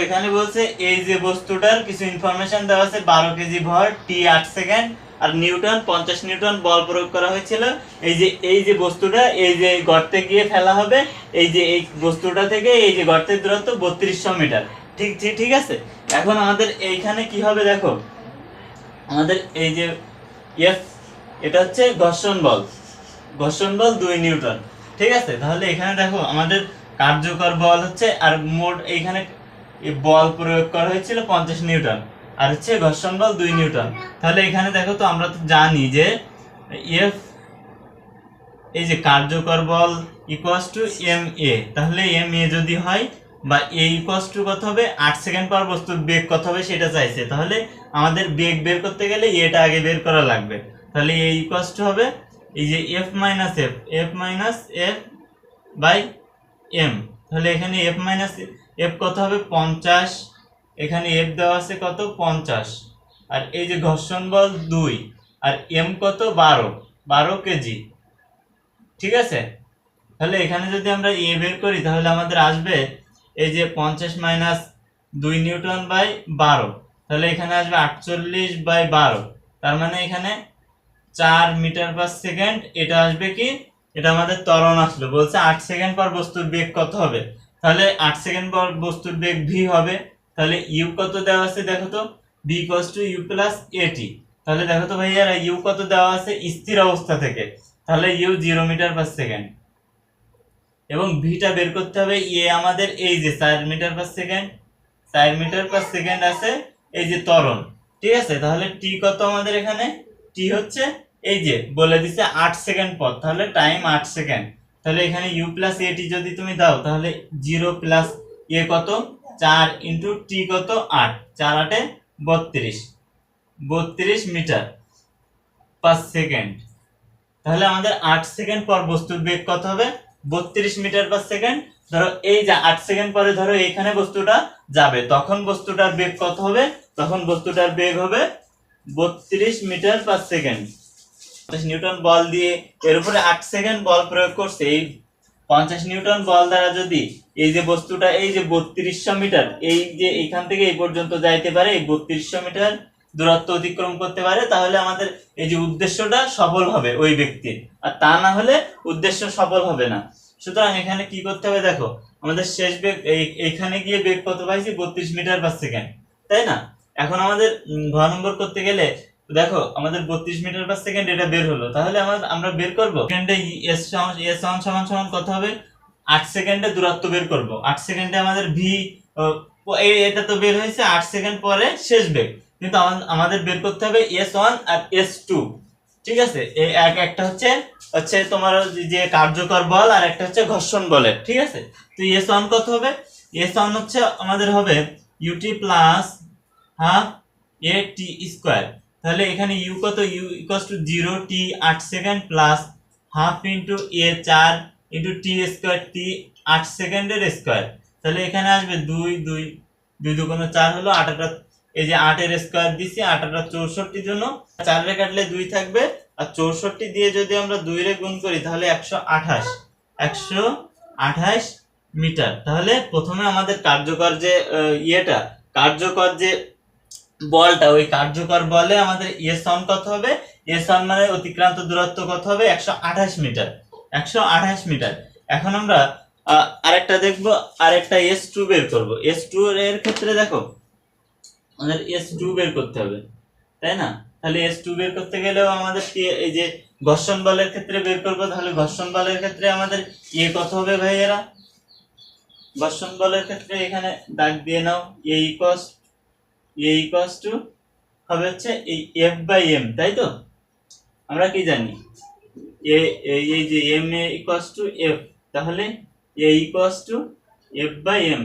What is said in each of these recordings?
এখানে বলছে এই যে বস্তুটার কিছু ইনফরমেশন দেওয়া আছে 12 কেজি ভর টি 8 সেকেন্ড আর নিউটন 50 নিউটন বল প্রয়োগ করা হয়েছিল। এই যে বস্তুটা এই যে গর্তে গিয়ে ফেলা হবে, এই যে এই বস্তুটা থেকে এই যে গর্তের দূরত্ব 3200 মিটার। ঠিক ঠিক ঠিক আছে। এখন আমাদের এইখানে কি হবে দেখো, আমাদের এই যে এফ এটা হচ্ছে ঘর্ষণ বল, ঘর্ষণ বল 2 নিউটন। ঠিক আছে, তাহলে এখানে দেখো আমাদের কার্যকর বল হচ্ছে আর মোট এইখানে বল প্রয়োগ করা হয়েছিল 50 নিউটন আর হচ্ছে ঘর্ষণ বল 2 নিউটন। তাহলে এখানে দেখো তো আমরা তো জানি যে এফ এই যে কার্যকর বল ইকুয়ালস টু এম এ, তাহলে এম এ যদি হয় বা এ ইকুয়ালস টু কত হবে 8 সেকেন্ড পর বস্তুর বেগ কত হবে সেটা চাইছে। তাহলে আমাদের বেগ বের করতে গেলে এটা আগে বের করা লাগবে। তাহলে এ ইকুয়ালস টু হবে এই যে F minus F by M. তাহলে এখানে এফ মাইনাস এফ কত হবে 50, এখানে এফ দেওয়া আছে কত 50, আর এই যে ঘর্ষণ বল 2 আর এম কত 12 কেজি। ঠিক আছে, তাহলে এখানে যদি আমরা এ বের করি তাহলে আমাদের আসবে এই যে 50 মাইনাস 2 নিউটন বাই 12, তাহলে এখানে আসবে 48 বাই 12, তার মানে এখানে 4 মিটার পার সেকেন্ড। এটা আসবে কি, এটা আমাদের ত্বরণ আসলো, বলছে 8 সেকেন্ড পর বস্তুর বেগ কত হবে। তাহলে 8 সেকেন্ড পর বস্তুর বেগ ভি হবে। তাহলে ইউ কত দেওয়া আছে দেখো তো, V equals to U plus at. তাহলে দেখো তো ভাইয়া ইউ কত দেওয়া আছে স্থির অবস্থা থেকে, তাহলে ইউ 0 মিটার পার সেকেন্ড এবং ভিটা বের করতে হবে এ আমাদের এই যে 4 metre per second, 4 metre per second আছে এই যে ত্বরণ। ঠিক আছে, তাহলে টি কত আমাদের এখানে, টি হচ্ছে এই যে বলে দিছে 8 সেকেন্ড পর, তাহলে টাইম 8 সেকেন্ড। তাহলে এখানে ইউ প্লাস এটি যদি তুমি দাও তাহলে 0 প্লাস এ কত 4 ইন্টু টি কত 8, 4 8 32 মিটার পার সেকেন্ড। তাহলে আমাদের 8 সেকেন্ড পর বস্তুর বেগ কত হবে 32 মিটার পার সেকেন্ড। ধরো এই যে 8 সেকেন্ড পরে ধরো এখানে বস্তুটা যাবে, তখন বস্তুটার বেগ কত হবে, তখন বস্তুটার বেগ হবে 32 মিটার পার সেকেন্ড। 50 নিউটন বল দিয়ে এর উপরে 8 সেকেন্ড বল প্রয়োগ করছে, এই 50 নিউটন বল দ্বারা যদি এই যে বস্তুটা এই যে 3200 মিটার এই যে এইখান থেকে এই পর্যন্ত যাইতে পারে, এই 3200 মিটার দূরত্ব অতিক্রম করতে পারে, তাহলে আমাদের এই যে উদ্দেশ্যটা সফল হবে ওই ব্যক্তির, আর তা না হলে উদ্দেশ্য সফল হবে না। সুতরাং এখানে কি করতে হবে দেখো, আমাদের শেষ বেগ এইখানে গিয়ে বেগ কত পাইছি 32 মিটার পার সেকেন্ড, তাই না। এখন আমাদের ঘ নম্বর করতে গেলে দেখো আমাদের 32 মিটার পার সেকেন্ড এটা বের হলো, তাহলে আমরা বের করব সেকেন্ডে এস সমান সমান কত হবে 8 সেকেন্ডে দূরত্ব বের করব। 8 সেকেন্ডে আমাদের ভি এটা তো বের হয়েছে 8 সেকেন্ড পরে শেষ বেগ, কিন্তু আমাদের বের করতে হবে S1 আর S2। ঠিক আছে, এই একটা হচ্ছে তোমার যে কার্যকর বল আর একটা হচ্ছে ঘর্ষণ বলের। ঠিক আছে, তো S1 কত হবে, S1 হচ্ছে আমাদের হবে ut plus half a t square. তাহলে এখানে u কত, u equals to 0 t 8 second plus half into a 4 into t square, t 8 সেকেন্ডের স্কয়ার। তাহলে এখানে আসবে 2 2 2 দুগুণ 4 হলো 8 এই যে 8 এর স্কয়ার দিছি 8 64 জন্য 4 রে কাটলে 2 থাকবে, আর 64 দিয়ে যদি আমরা 2 রে গুণ করি তাহলে 128 মিটার। তাহলে প্রথমে আমাদের কার্যকর যে কার্যকর যে বলটা, ওই কার্যকর বলে আমাদের S1 কত হবে, S1 মানে অতিক্রান্ত দূরত্ব কত হবে 128 মিটার, 128 মিটার। এখন আমরা আরেকটা দেখব, আরেকটা S2 বের করব। S2 এর ক্ষেত্রে দেখো আমাদের S2 বের করতে হবে, তাই না। তাহলে S2 বের করতে গেলেও আমাদের এই যে ঘর্ষণ বলের ক্ষেত্রে বের করব, তাহলে ঘর্ষণ বলের ক্ষেত্রে আমাদের এ কত হবে ভাইয়েরা, ঘর্ষণ বলের ক্ষেত্রে এখানে দাগ দিয়ে নাও, এ ইকুয়ালস টু হবে হচ্ছে এই F বাই M, তাই তো। আমরা কি জানি এই যে M A equals to F, তাহলে A equals to F by M,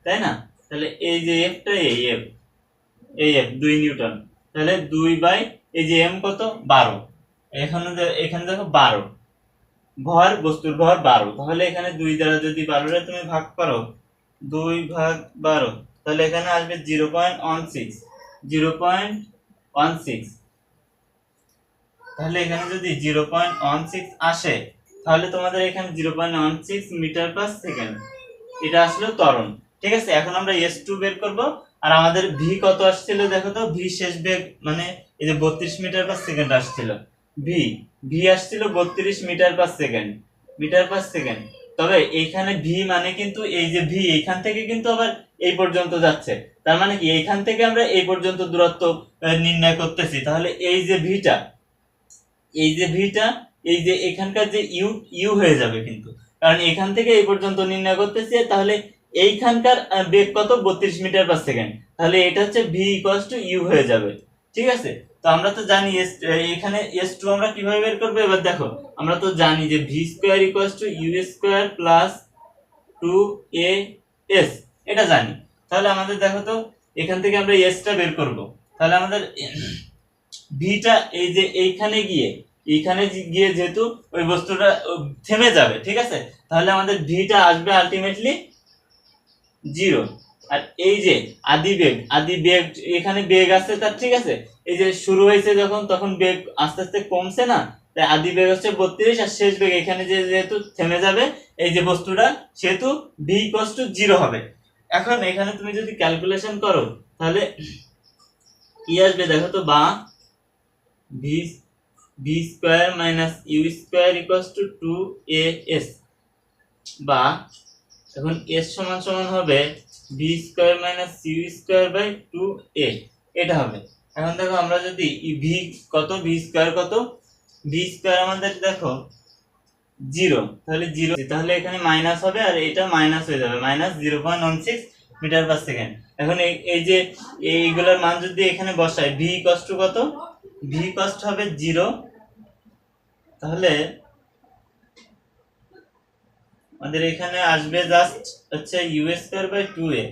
তাই না। তাহলে এই যে Fটা এই F 2 নিউটন, তাহলে 2 বাই এই যে M কত 12, এখানে দেখো 12 ভর, বস্তুর ভর 12, তাহলে এখানে 2 দ্বারা যদি 12 রে তুমি ভাগ করো 2 ভাগ 12, তাহলে এখানে আসবে 0.16। তাহলে এখানে যদি 0.16 আসে তাহলে তোমাদের এখানে 0.16 মিটার পার সেকেন্ড এটা আসলে ত্বরণ। ঠিক আছে, এখন আমরা S2 বের করব। আর আমাদের ভি কত আসছিল দেখো তো, ভি শেষ বেগ মানে এই যে 32 মিটার পার সেকেন্ড আসছিল। ভি ভি আসছিল 32 metre per second, metre per second. তবে এইখানে ভি মানে কিন্তু এই যে ভি এইখান থেকে কিন্তু আবার এই পর্যন্ত যাচ্ছে, তার মানে কি এইখান থেকে আমরা এই পর্যন্ত দূরত্ব নির্ণয় করতেছি। তাহলে এই যে ভিটা, এই যে ভিটা, এই যে এখানকার যে ইউ, ইউ হয়ে যাবে কিন্তু, কারণ এখান থেকে এই পর্যন্ত নির্ণয় করতেছি। তাহলে এইখানকার বেগ কত, 32 মিটার পার সেকেন্ড। তাহলে এটা হচ্ছে ভি ইকুয়ালস টু ইউ হয়ে যাবে। ঠিক আছে, তো আমরা তো জানি এখানে S2 আমরা কিভাবে বের করবো। এবার দেখো, আমরা তো জানি যে V square equals to U square plus 2as, এটা জানি। তাহলে আমাদের দেখো তো, এখান থেকে আমরা এসটা বের করব। তাহলে আমাদের ভিটা এই যে এইখানে গিয়ে, এইখানে গিয়ে যেহেতু ওই বস্তুটা থেমে যাবে, ঠিক আছে, তাহলে আমাদের ভিটা আসবে আলটিমেটলি 0। আর এই যে আদি বেগ এখানে বেগ আছে তার, ঠিক আছে, এই যে শুরু হয়েছে যখন, তখন বেগ আস্তে আস্তে কমছে না, তাই আদি বেগ হচ্ছে 32, আর শেষ বেগ এখানে যে যেহেতু থেমে যাবে এই যে বস্তুটা, সেহেতু ভি ইকুয়ালস টু 0 হবে। এখন এখানে তুমি যদি ক্যালকুলেশন করো তাহলে কি আসবে দেখো তো, বা V V square minus U square equals to 2as, বা এখন এস সমান সমান হবে V square minus U square by 2a, এটা হবে। এখন দেখো আমরা যদি ভি কত, ভি স্কোয়ার কত, ভি স্কোয়ার আমাদের দেখো 0, তাহলে 0, তাহলে এখানে মাইনাস হবে আর এটা মাইনাস হয়ে যাবে, মাইনাস 0.16 মিটার পার সেকেন্ড। এখন এই যে এইগুলোর মান যদি এখানে বসাই, ভি কষ্ট কত, ভি কষ্ট হবে 0, তাহলে আমাদের এখানে আসবে জাস্ট হচ্ছে ইউ স্কয়ার বাই 2a।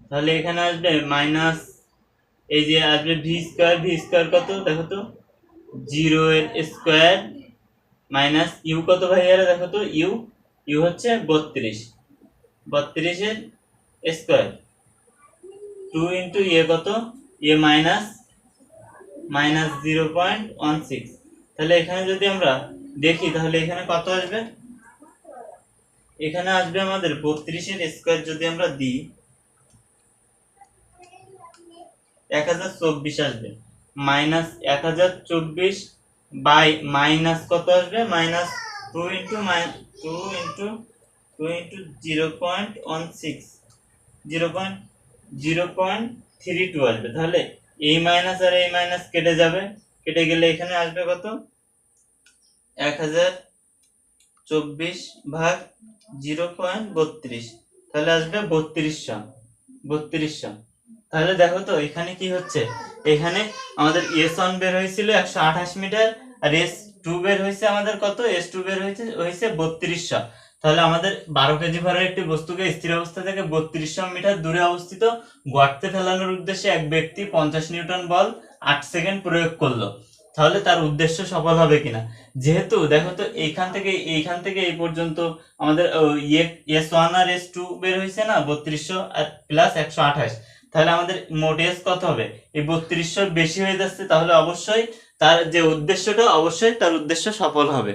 তাহলে এখানে আসবে মাইনাস, এই যে আসবে ভি স্কয়ার কত দেখো তো, 0 এর স্কয়ার মাইনাস ইউ কত ভাইয়ারা দেখো তো, ইউ হচ্ছে 32 এর স্কয়ার, 2 ইন্টু এ কত, এ মাইনাস 0.16। তাহলে এখানে যদি আমরা দেখি তাহলে এখানে কত আসবে, এখানে আসবে আমাদের 32 এর স্কয়ার যদি আমরা দিই 1024 আসবে, মাইনাস 1024 বাই মাইনাস কত আসবে, মাইনাস 2 ইন্টু 0.16, 0.32 আসবে। তাহলে এই মাইনাস আর এই মাইনাস কেটে যাবে, কেটে গেলে এখানে আসবে কত, 1024 ভাগ 0.32, তাহলে আসবে 3200। তাহলে দেখো তো এখানে কি হচ্ছে, এখানে আমাদের S1 বের হয়েছিল 128 মিটার, আর S2 বের হয়েছে আমাদের কত, S2 বের হয়েছে 3200। তাহলে আমাদের 12 কেজি ভরের একটি বস্তুকে স্থির অবস্থা থেকে 3200 মিটার দূরে অবস্থিত গর্তে ফেলানোর উদ্দেশ্যে এক ব্যক্তি 50 নিউটন বল 8 সেকেন্ড প্রয়োগ করলো। তাহলে তার উদ্দেশ্য সফল হবে কিনা। যেহেতু দেখো তো এইখান থেকে এই পর্যন্ত আমাদের S1 আর S2 বের হয়েছে না 3200 আর প্লাস 128, তাহলে আমাদের মোট এস কত হবে, এই 3200 বেশি হয়ে যাচ্ছে। তাহলে অবশ্যই তার যে উদ্দেশ্যটা, অবশ্যই তার উদ্দেশ্য সফল হবে।